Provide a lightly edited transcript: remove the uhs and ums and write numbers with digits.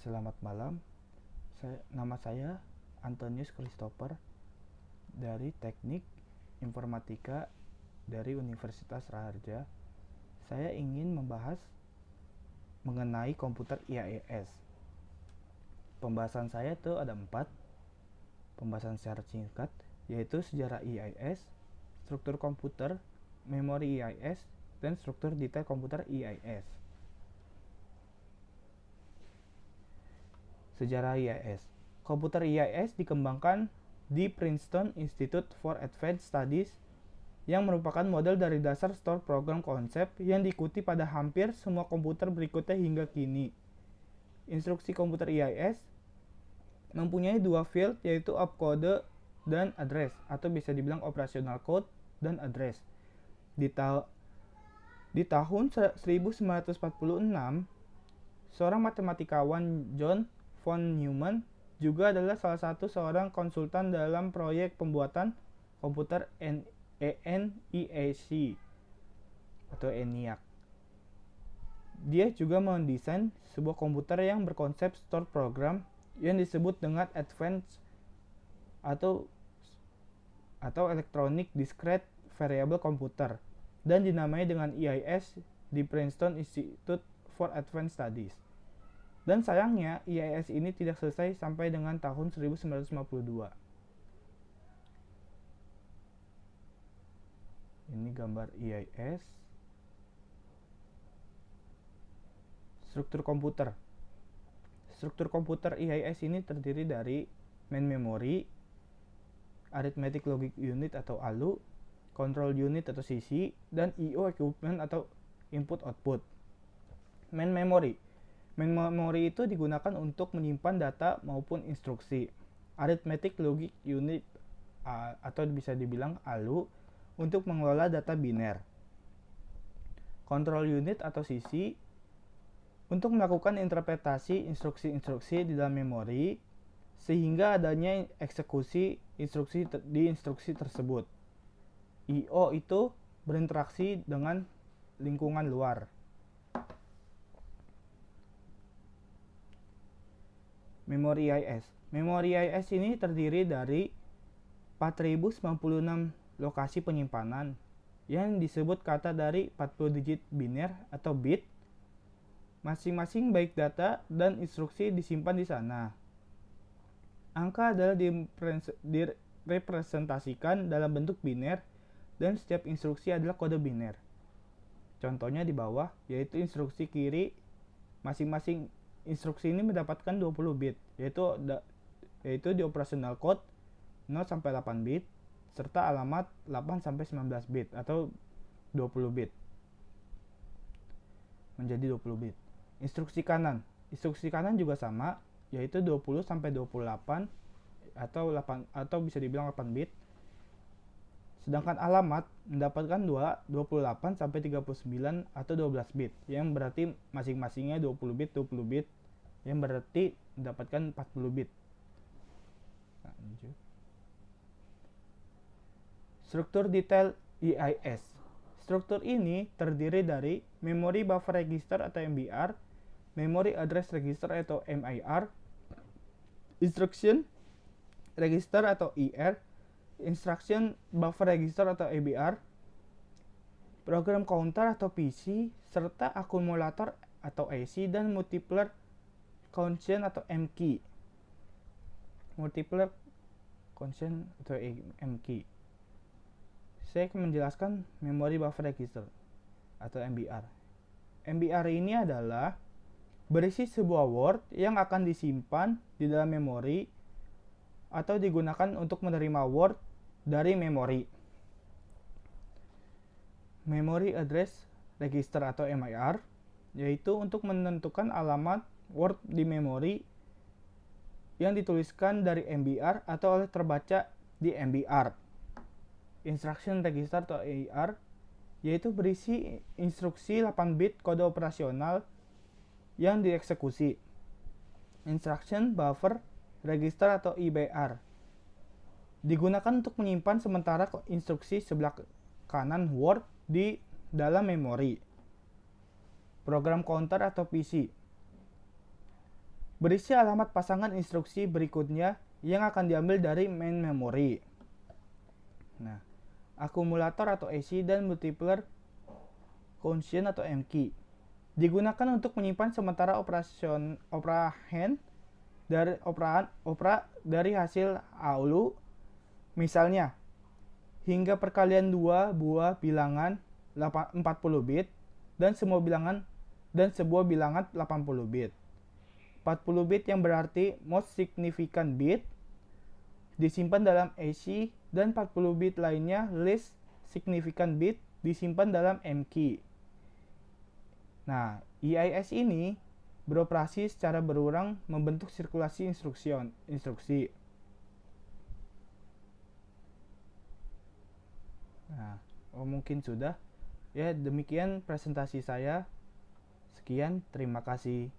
Selamat malam, nama saya Antonius Christopher dari Teknik Informatika dari Universitas Raharja. Saya ingin membahas mengenai komputer IIS. Pembahasan saya itu ada 4 pembahasan secara singkat, yaitu sejarah IIS, struktur komputer, memori IIS, dan struktur detail komputer IIS. Sejarah IIS. Komputer IIS dikembangkan di Princeton Institute for Advanced Studies yang merupakan model dari dasar store program konsep yang diikuti pada hampir semua komputer berikutnya hingga kini. Instruksi komputer IIS mempunyai 2 field, yaitu opcode dan address, atau bisa dibilang operational code dan address. Di tahun 1946, seorang matematikawan John von Neumann juga adalah salah satu seorang konsultan dalam proyek pembuatan komputer ENIAC atau ENIAC. Dia juga mendesain sebuah komputer yang berkonsep store program yang disebut dengan Advanced atau Electronic Discrete Variable Computer dan dinamai dengan IIS di Princeton Institute for Advanced Studies. Dan sayangnya IIS ini tidak selesai sampai dengan tahun 1952. Ini gambar IIS. Struktur komputer. Struktur komputer IIS ini terdiri dari main memory, arithmetic logic unit atau ALU, control unit atau CC, dan IO equipment atau input output. Main memory itu digunakan untuk menyimpan data maupun instruksi. Arithmetic Logic Unit atau bisa dibilang ALU untuk mengelola data biner. Control Unit atau CC untuk melakukan interpretasi instruksi-instruksi di dalam memori sehingga adanya eksekusi instruksi di instruksi tersebut. IO itu berinteraksi dengan lingkungan luar. Memori IIS. Memori IIS ini terdiri dari 4096 lokasi penyimpanan yang disebut kata dari 40 digit biner atau bit. Masing-masing baik data dan instruksi disimpan di sana. Angka adalah direpresentasikan dalam bentuk biner dan setiap instruksi adalah kode biner. Contohnya di bawah, yaitu instruksi kiri, masing-masing instruksi ini mendapatkan 20 bit, yaitu di operational code 0 sampai 8 bit serta alamat 8 sampai 19 bit atau 20 bit menjadi 20 bit. Instruksi kanan juga sama, yaitu 20 sampai 28 atau bisa dibilang 8 bit. Sedangkan alamat mendapatkan 28 sampai 39 atau 12 bit, yang berarti masing-masingnya 20 bit, yang berarti mendapatkan 40 bit. Struktur detail IIS. Struktur ini terdiri dari Memory Buffer Register atau MBR, Memory Address Register atau MIR, Instruction Register atau IR, Instruction Buffer Register atau ABR, Program Counter atau PC, serta akumulator atau AC, dan Multiplier Quotient atau MKey. Multiplier Quotient atau MKey. Saya akan menjelaskan Memory Buffer Register atau MBR. MBR ini adalah berisi sebuah word yang akan disimpan di dalam memori atau digunakan untuk menerima word dari memori. Memory Address Register atau MIR yaitu untuk menentukan alamat word di memori yang dituliskan dari MBR atau terbaca di MBR. Instruction Register atau AR yaitu berisi instruksi 8 bit kode operasional yang dieksekusi. Instruction Buffer Register atau IBR digunakan untuk menyimpan sementara instruksi sebelah kanan word di dalam memori. Program counter atau PC berisi alamat pasangan instruksi berikutnya yang akan diambil dari main memory. Nah, akumulator atau AC dan multiplier constant atau MKey digunakan untuk menyimpan sementara operand dari dari hasil ALU. Misalnya, hingga perkalian dua buah bilangan 40 bit dan sebuah bilangan 80 bit. 40 bit yang berarti most significant bit disimpan dalam AC dan 40 bit lainnya least significant bit disimpan dalam MKey. Nah, EIS ini beroperasi secara berulang membentuk sirkulasi instruksi. Nah, mungkin sudah. Ya, demikian presentasi saya. Sekian, terima kasih.